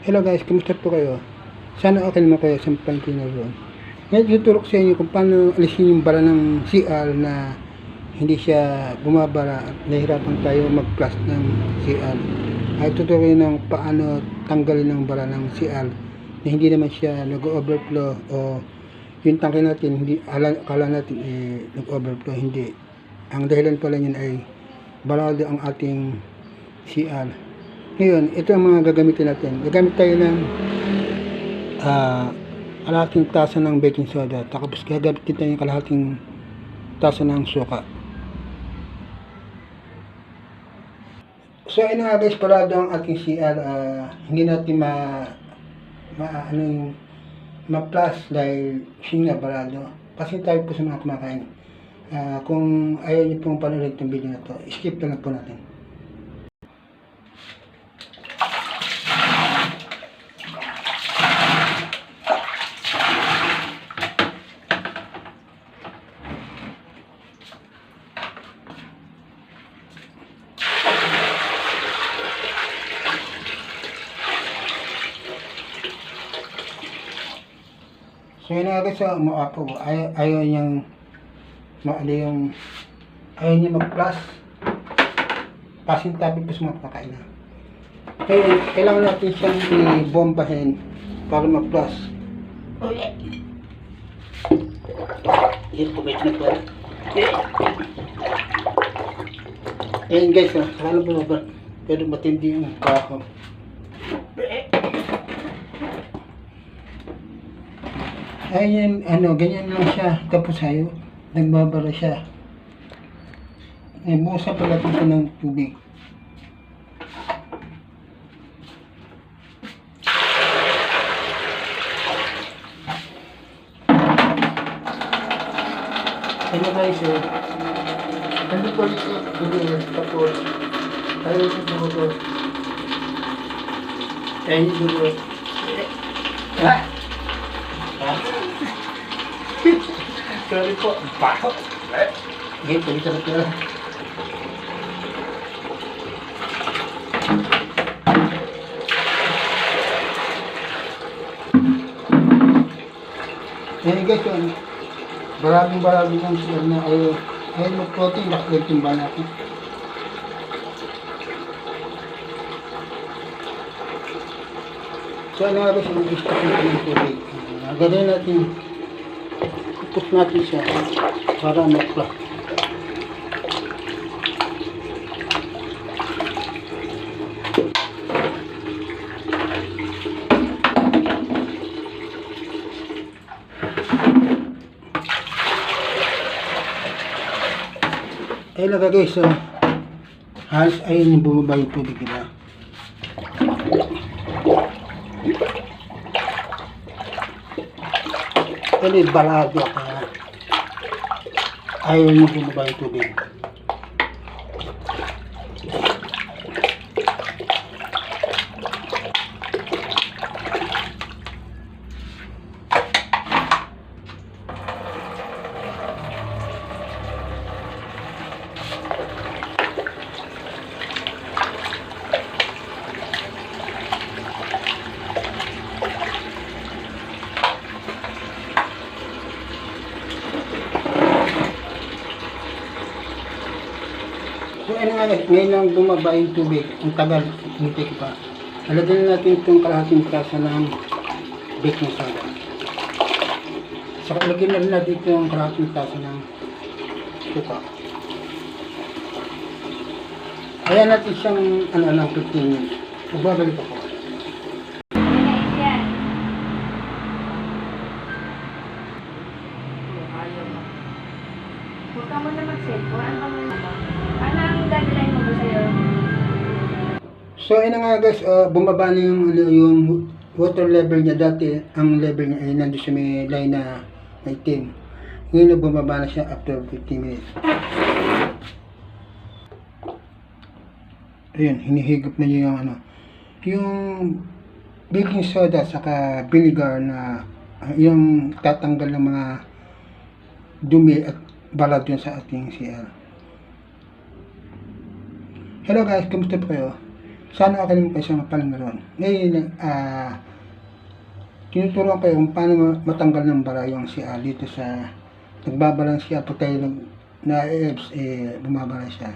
Hello guys, kumusta po kayo? Sana okay naman kayo sa pantina roon. Ngayon tutulok sa inyo kung paano alisin yung bara ng CR na hindi siya bumabara at nahirapan tayo mag-plus ng CR. Ay tuturuan ng paano tanggalin ang bara ng CR na hindi naman siya nag-overflow o yung tangke natin, hindi, akala natin nag-overflow, hindi. Ang dahilan pala yun ay barado ang ating CR. Ngayon, ito ang mga gagamitin natin. Gagamit tayo ng kalahating tasa ng baking soda. Tapos gagamitin tayo ng kalahating tasa ng suka. So, ayun nga guys, parado ang ating CR. Hindi natin ma-plus dahil siya nga parado. Kasi tayo po sa mga kumakain. Kung ayaw niyo pong panood itong video na to, skip na lang po natin. So yun nga guys, umaapo ko. Ayaw niyang ayaw niya mag-plus. Pasintabi po sa mga pagkain na. Kaya kailangan natin siyang i-bombahin para mag-plus. Dito po medyo na. Ayan guys, akala po ba pero matindi yung kako. Ayan, ganyan lang siya. Tapos ayaw, nagbabara siya. Bukasan pala ito ng tubig. Ano guys, ano po ito? Tapos, ayaw ito buto. Ayan yung buto. Sorry po, bakit? Ganyan, tuloy-tuloy ko. Ayan guys, maraming ang siya na ayaw mag-protein, bakit yung ba natin? So ano nga guys, mag-istok natin ng tubig. Gano'n natin, ipos natin siya para mag-plug. Ayun na guys, halos ayun yung bumaba yung tubig nila. Kasi balado kaya ayaw nyo bumaba yung tubig. So ano nga guys, ngayon lang bumaba yung tubig, ang tagal, hinti ko pa. Halagyan natin itong kalahating tasa ng baking soda. Saka lagyan na rin natin itong kalahating tasa ng suka. Ayan natin siyang ng 15 minutes. Magbabalik ako. Huwag ka muna mag-cellphone. Anong dadalhin mo ba sa'yo? So ayun na nga guys, bumaba na yung water level niya. Dati ang level niya ay nandun sa may line na itim. Ngayon na bumaba na siya after 15 minutes. Ayun, hinihigop na niya yung baking soda saka vinegar na yung tatanggal ng mga dumi at balat yun sa ating CR. Hello guys, kamusta po kayo? Sana okay naman kayo sa mga meron. Ngayon, tinuturuan kayo kung paano matanggal ng bara yung CR dito sa nagbabalang siya pag tayo na-EBS, bumabara siya.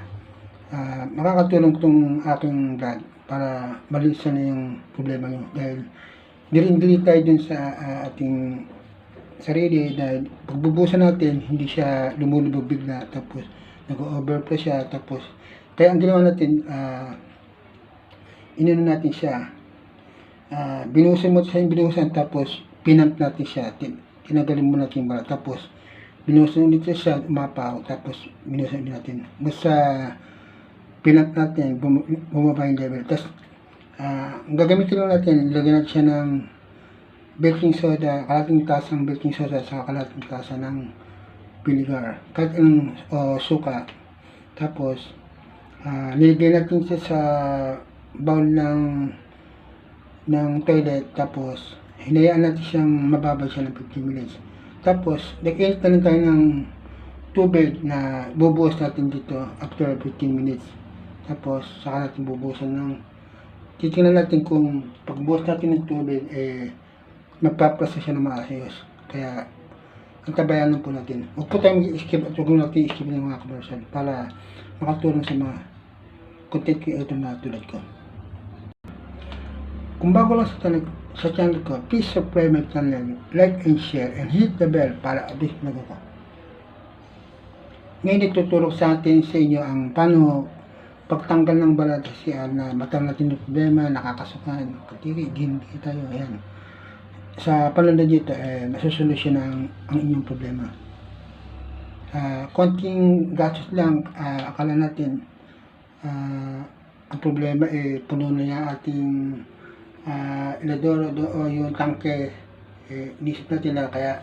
Makakatulong itong aking vlog para malisan na yung problema nyo dahil dili tayo dun sa ating sarili dahil pagbubusan natin hindi siya lumulubog bigla tapos nag-overflow siya tapos kaya ang ginawa natin inano natin siya binuhusan mo sa binuhusan tapos pinamp natin siya tinagalin mo natin yung bara tapos binuhusan ulit siya umapaw tapos binuhusan ulit natin basta pinamp natin bumaba yung level tapos ang gagamitin lang natin ilagyan natin siya ng baking soda, kalating tasa ng baking soda sa kalating tasa ng vinegar kahit ang suka tapos nilagyan natin siya sa bowl ng toilet tapos hinayaan natin siyang mababad siya ng 15 minutes tapos nag-init na lang tayo ng tubig na bubuhos natin dito after 15 minutes tapos saka natin bubuhusan ng titingnan natin kung pagbuhos natin ng tubig magpaprasa siya ng maayos kaya ang tabayan lang po natin huwag po tayong i-skip at huwag natin i-skip ng mga commercial para makatulong sa mga content creator na tulad ko. Kung bago lang sa channel ko, please subscribe my channel, like and share, and hit the bell para update na ko. Ngayon ituturo sa atin sa inyo ang paano pagtanggal ng balat sa CR na matang natin yung problema, nakakasukan, katiri, hindi tayo, ayan. Sa panunod dito, masusolusyon ang inyong problema. Konting gastos lang, akala natin, ang problema puno na yung ating inodoro o yung tangke nisip natin na kaya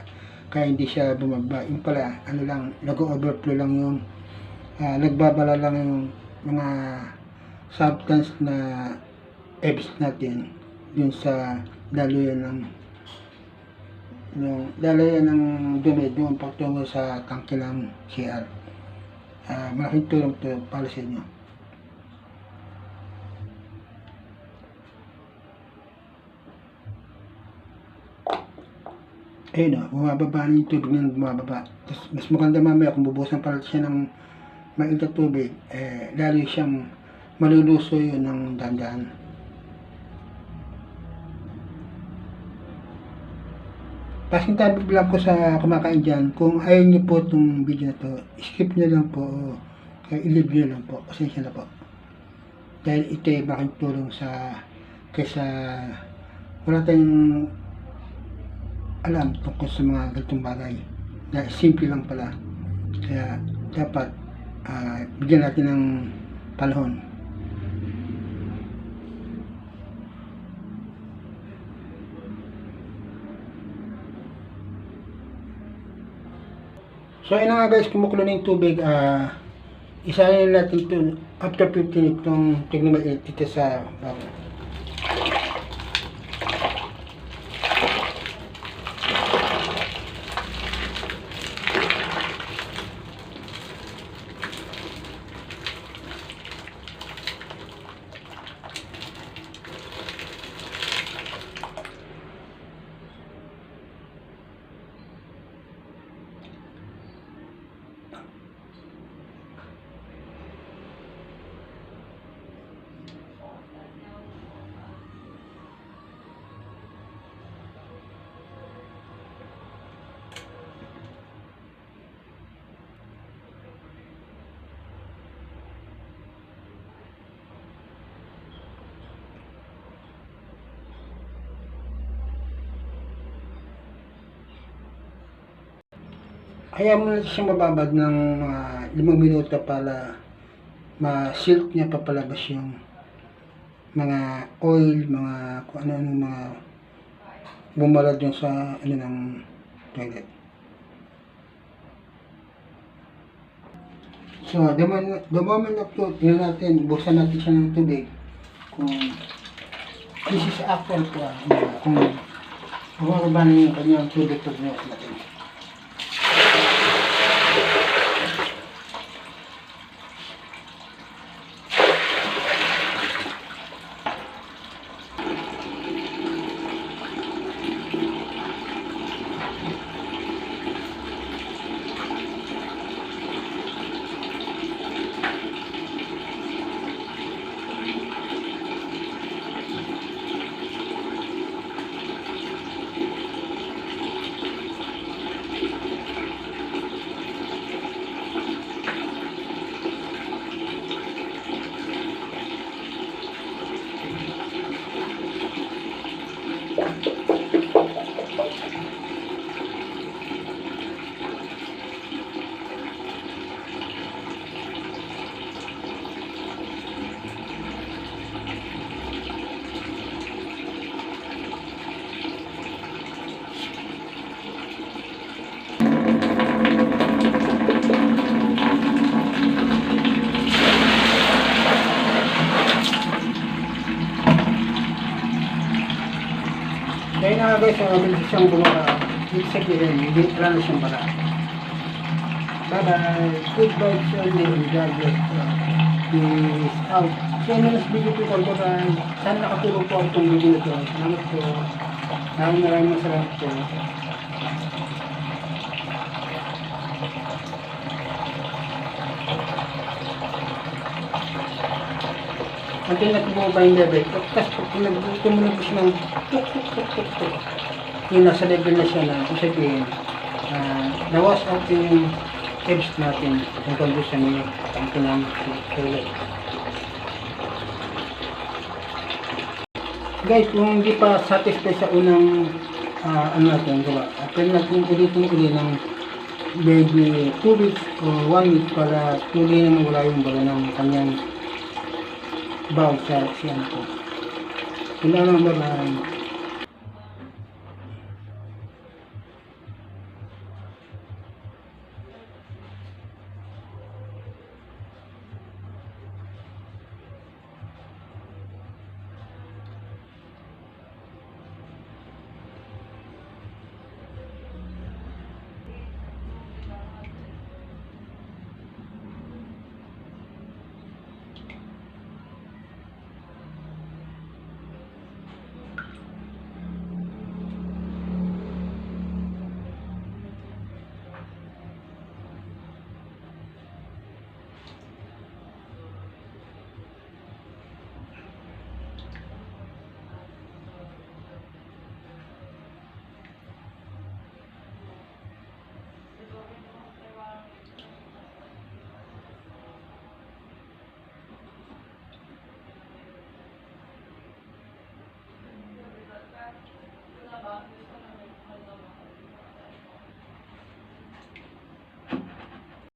hindi siya bumaba yung pala ano lang nag-overflow lang yung nagbabala lang yung mga substance na EBS natin yun sa daloyan ng dumi doon pagtungo sa tangke ng CR. Malaking tulong to para sa inyo. Ayun bumababa na yung tubig na bumababa. Tapos mas maganda mamaya kung bubusan pala siya ng mainit na tubig, lalo siyang maluluso yun ng dahan-dahan. Passing tabi lang po sa kumakain dyan. Kung ayaw niyo po itong video na to, skip nyo lang po o i-leave nyo lang po. Pasensya na po. Dahil ito ay malaking tulong kaysa wala tayong alam tungkol sa mga ganitong bagay na simple lang pala kaya dapat bigyan natin ng panahon. So ayun nga guys, kumukulo na yung tubig, isahin natin ito after 15 itong tignan mo dito sa hayaan mo natin siyang mababad ng mga 5 minuto para ma-silk niya papalabas yung mga oil, mga kung ano-ano mga bumarad dun sa ng toilet. So, the moment of truth, yun natin, buksan natin siya ng tubig kung this is actual po kung bumababa na yung kanyang tubig natin. Kaya na guys, mabilis siyang bumara. Ibig sabihin, hindi wala na siyang bara. Bye-bye. Good vibes only and God bless you. Peace out. So, yun na video po ko. Bye-bye. Sana nakatulong po itong video ito. Salamat po. Maraming salamat po. Until nag-move yung level. Tapos pag tumunog ko siya ng tuk tuk tuk tuk tuk. Yung nasa level na siya na sabihin, na-wash out yung edge natin kung kung sa niya ang pinang toilet. Guys, kung hindi pa satisfied sa unang ano natin gawa, pwede natin ulitin uli ng maybe 2 weeks or 1 week para tuloy na mawala yung bala ng kanyang bawal sa siyan ko. Wala lang ba